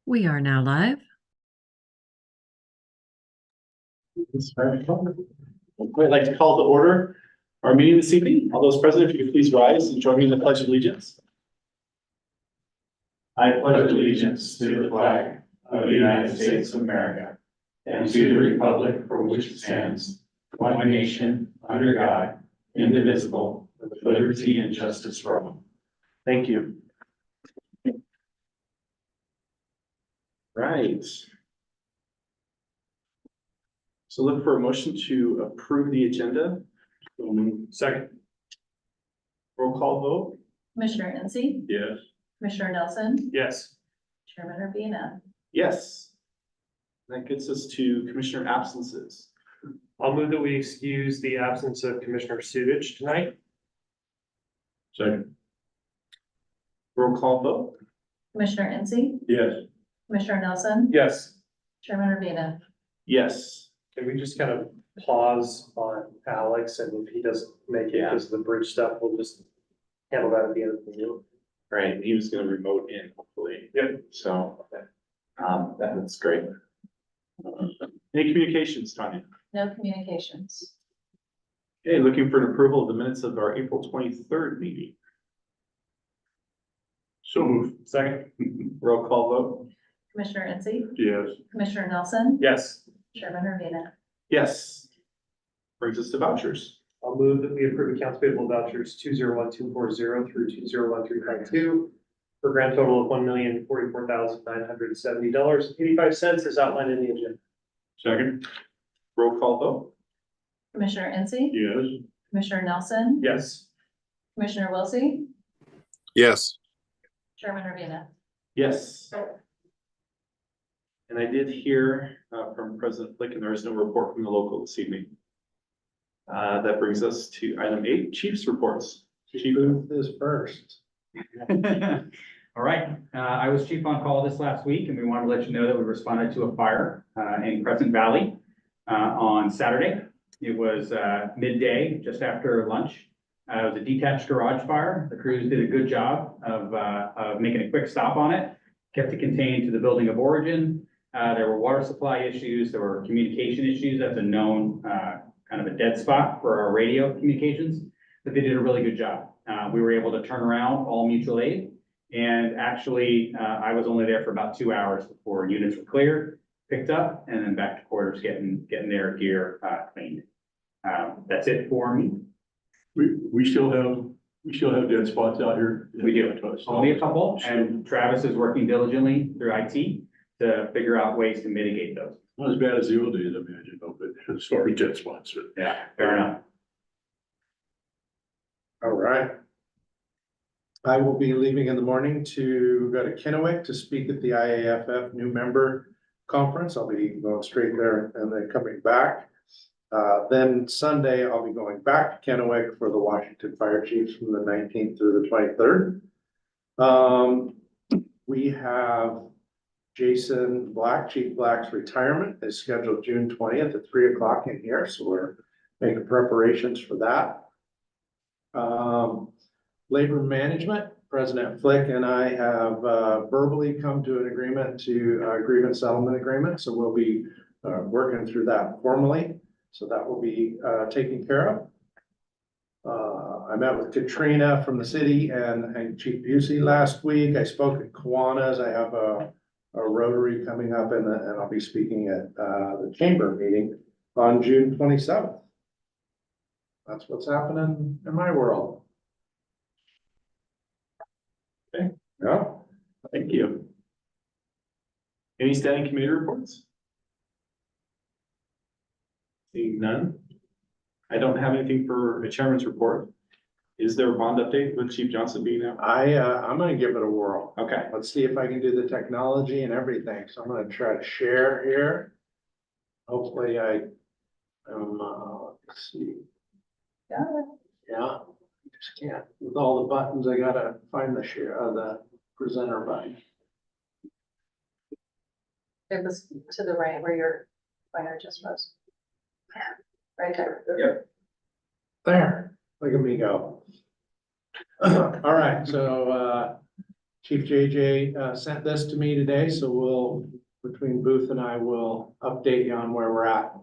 We are now live. I'd like to call to order our meeting this evening. All those present, if you could please rise and join me in the Pledge of Allegiance. I pledge allegiance to the flag of the United States of America and to the republic for which it stands, one nation, under God, indivisible, with liberty and justice for all. Thank you. Right. So look for a motion to approve the agenda. Second. Roll call vote. Commissioner Incy, Yes. Commissioner Nelson, Yes. Chairman Urbina. Yes. That gets us to commissioner absences. I'll move that we excuse the absence of Commissioner Suvich tonight. Second. Roll call vote. Commissioner Incy, Yes. Commissioner Nelson, Yes. Chairman Urbina. Yes. Can we just kind of pause on Alex, and if he doesn't make it because of the bridge stuff, we'll just handle that at the end of the meeting. Right. He was going to remote in, hopefully. Yep. So, that's great. Any communications, Tanya? No communications. Okay, looking for an approval of the minutes of our April 23rd meeting. So moved. Second. Roll call vote. Commissioner Incy, Yes. Commissioner Nelson, Yes. Chairman Urbina. Yes. Brings us to vouchers. I'll move that we approve accounts payable vouchers 201240 through 201352 for a grand total of $1,044,970.85 as outlined in the agenda. Second. Roll call vote. Commissioner Incy, Yes. Commissioner Nelson, Yes. Commissioner Wilsey, Yes. Chairman Urbina. Yes. And I did hear from President Flick, and there is no report from the local this evening. That brings us to item 8, Chief's reports. Chief. This first. All right, I was chief on call this last week, and we wanted to let you know that we responded to a fire in Crescent Valley on Saturday. It was midday, just after lunch. It was a detached garage fire. The crews did a good job of making a quick stop on it, kept it contained to the building of origin. There were water supply issues, there were communication issues. That's a known kind of a dead spot for our radio communications, but they did a really good job. We were able to turn around all mutual aid, and actually I was only there for about 2 hours before units were cleared, picked up, and then back to quarters getting their gear cleaned. That's it for me. We still have dead spots out here. We do. Only a couple, and Travis is working diligently through IT to figure out ways to mitigate those. Not as bad as the old days, I imagine, but as far as dead spots. Yeah, fair enough. All right. I will be leaving in the morning to go to Kennewick to speak at the IAFF new member conference. I'll be going straight there and then coming back. Then Sunday, I'll be going back to Kennewick for the Washington Fire Chiefs from the 19th through the 23rd. We have Jason Black, Chief Black's retirement is scheduled June 20th at 3 o'clock in here, so we're making preparations for that. Labor management, President Flick and I have verbally come to an agreement to grievance settlement agreement, so we'll be working through that formally. So that will be taken care of. I met with Katrina from the city and Chief Busey last week. I spoke at Kiwanis. I have a Rotary coming up and I'll be speaking at the chamber meeting on June 27th. That's what's happening in my world. Okay. Yeah. Thank you. Any standing committee reports? Seeing none. I don't have anything for a chairman's report. Is there a bond update with Chief Johnson being out? I'm gonna give it a whirl. Okay. Let's see if I can do the technology and everything. So I'm gonna try to share here. Hopefully I let's see. Got it. Yeah, I just can't. With all the buttons, I gotta find the share, the presenter button. It was to the right where your pointer just was. Right there. Yep. There, look at me go. All right, so Chief JJ sent this to me today, so we'll, between Booth and I, will update you on where we're at.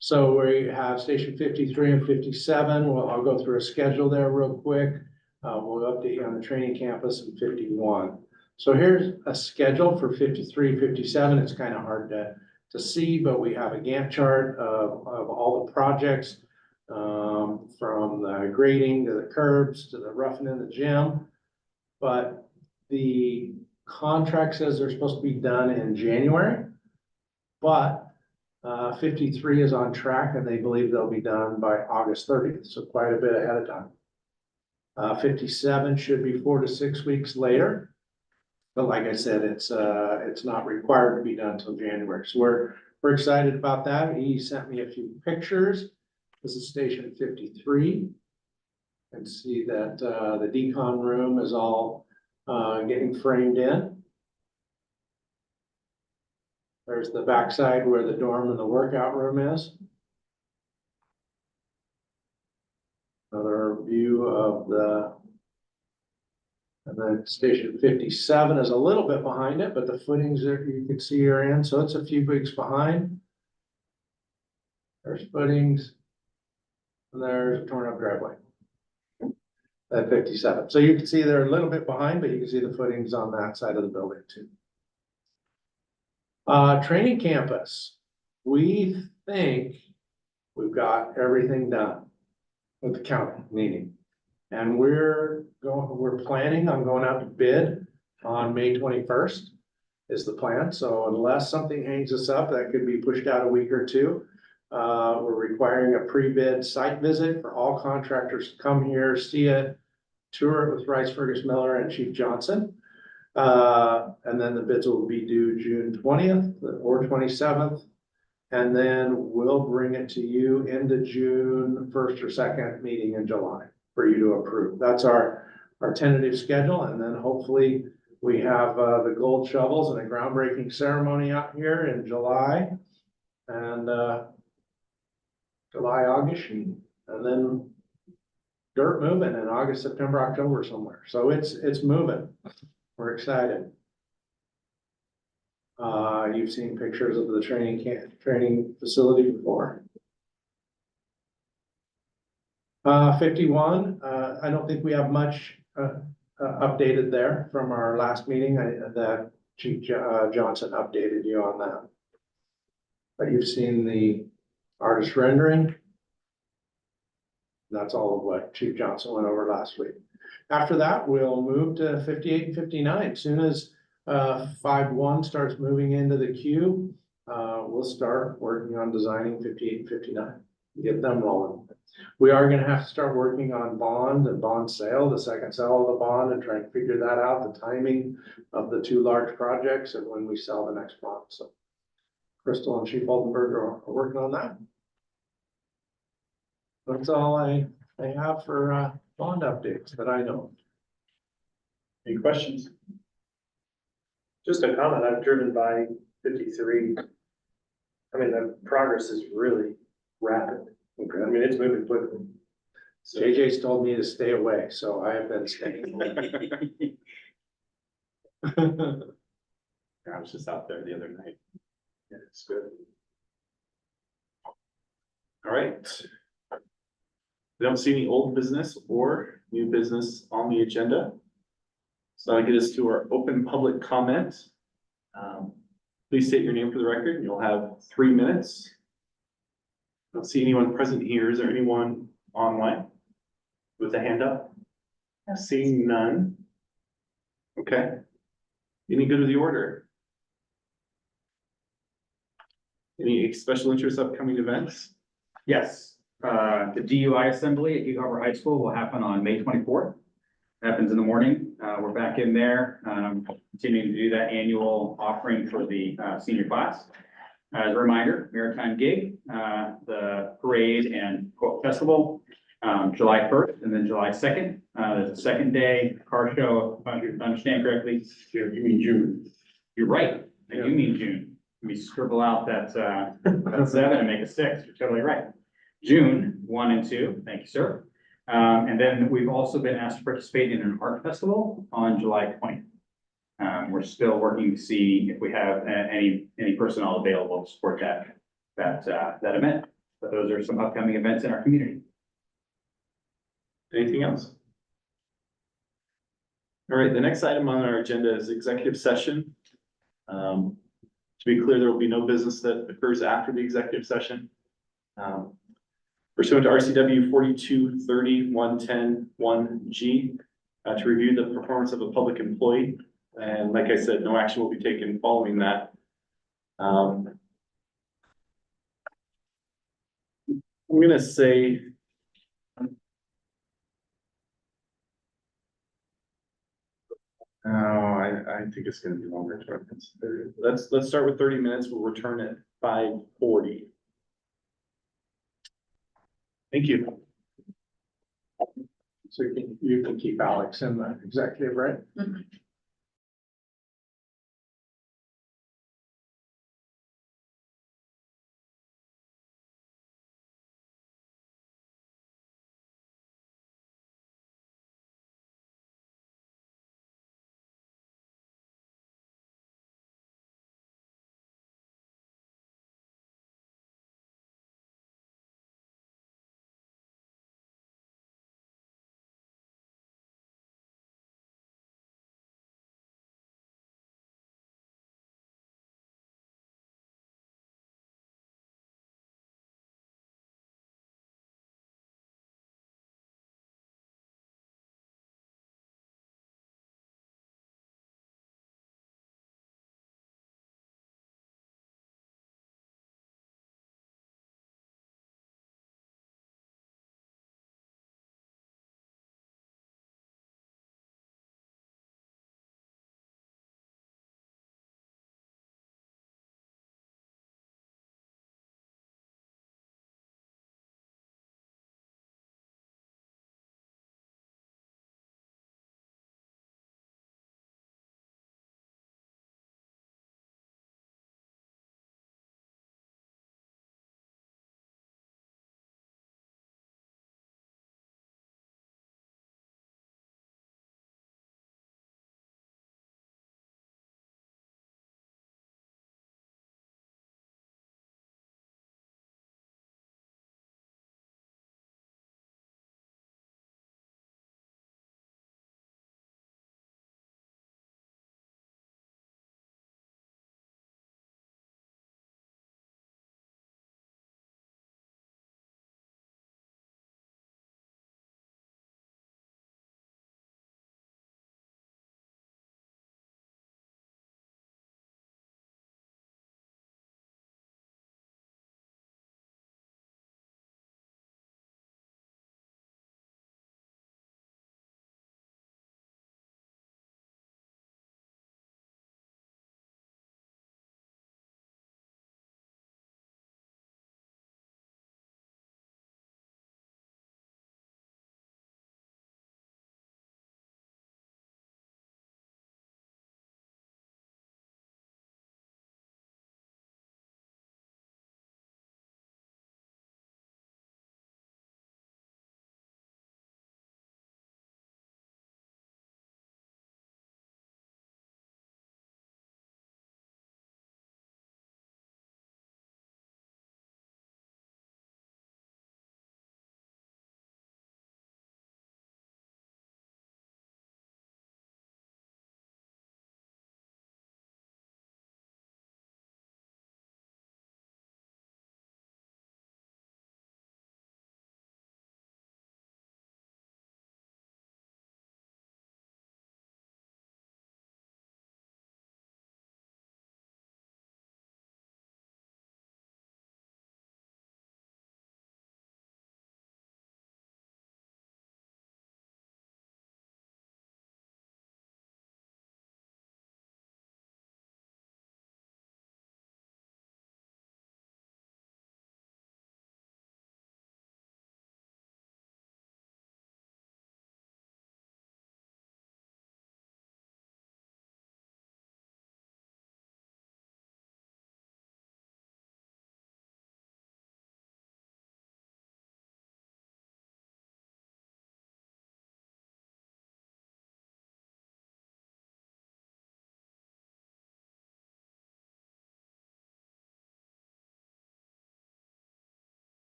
So we have station 53 and 57. Well, I'll go through a schedule there real quick. We'll update you on the training campus in 51. So here's a schedule for 53, 57. It's kind of hard to see, but we have a Gantt chart of all the projects, from the grading to the curbs to the roughing in the gym. But the contract says they're supposed to be done in January, but 53 is on track and they believe they'll be done by August 30th, so quite a bit ahead of time. 57 should be 4 to 6 weeks later, but like I said, it's not required to be done until January. So we're excited about that. He sent me a few pictures. This is station 53. And see that the decon room is all getting framed in. There's the backside where the dorm and the workout room is. Another view of and then station 57 is a little bit behind it, but the footings that you can see are in, so it's a few weeks behind. There's footings, and there's a torn up driveway. At 57. So you can see they're a little bit behind, but you can see the footings on that side of the building too. Training campus. We think we've got everything done with the county meeting. And we're planning on going out to bid on May 21st is the plan. So unless something hangs us up, that could be pushed out a week or two. We're requiring a pre-bid site visit for all contractors to come here, see it, tour it with Rice, Fergus, Miller, and Chief Johnson. And then the bids will be due June 20th or 27th. And then we'll bring it to you into June 1st or 2nd meeting in July for you to approve. That's our tentative schedule. And then hopefully we have the gold shovels and a groundbreaking ceremony out here in July. And July, August, and then dirt moving in August, September, October somewhere. So it's moving. We're excited. You've seen pictures of the training facility before. 51, I don't think we have much updated there from our last meeting. That Chief Johnson updated you on that. But you've seen the artist rendering. That's all of what Chief Johnson went over last week. After that, we'll move to 58 and 59. As soon as 5-1 starts moving into the queue, we'll start working on designing 58 and 59, get them rolling. We are going to have to start working on bond and bond sale, the second sale of the bond, and try and figure that out, the timing of the two large projects and when we sell the next bond. So Crystal and Chief Oldenburg are working on that. That's all I have for bond updates that I know. Any questions? Just a comment, I've driven by 53. I mean, the progress is really rapid. Okay. I mean, it's moving quickly. So, JJ's told me to stay away, so I have been staying away. I was just out there the other night. Yeah, it's good. All right. We don't see any old business or new business on the agenda. So I'll get us to our open public comment. Please state your name for the record and you'll have 3 minutes. I don't see anyone present here. Is there anyone online with a hand up? Seeing none. Okay. Any good of the order? Any special interest upcoming events? Yes, the DUI assembly at Eagle Harbor High School will happen on May 24th. Happens in the morning. We're back in there, continuing to do that annual offering for the senior class. As a reminder, Maritime Gig, the parade and quote festival, July 1st and then July 2nd. There's a second day car show, if I understand correctly. You mean June. You're right. I do mean June. We scribble out that 7 and make a 6. You're totally right. June 1 and 2. Thank you, sir. And then we've also been asked to participate in an art festival on July 20th. We're still working to see if we have any personnel available to support that event. But those are some upcoming events in our community. Anything else? All right, the next item on our agenda is executive session. To be clear, there will be no business that occurs after the executive session. Pursuant to RCW 4230-110-1G, to review the performance of a public employee. And like I said, no action will be taken following that. I'm gonna say. No, I think it's gonna be longer. Let's start with 30 minutes. We'll return at 5:40. Thank you. So you can keep Alex in the executive, right?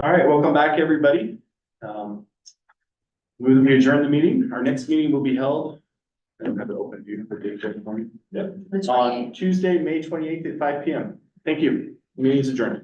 All right, welcome back, everybody. We adjourn the meeting. Our next meeting will be held. I don't have it open. Do you have the date for the morning? Yep. The 28th. On Tuesday, May 28th at 5 p.m. Thank you. Meeting is adjourned.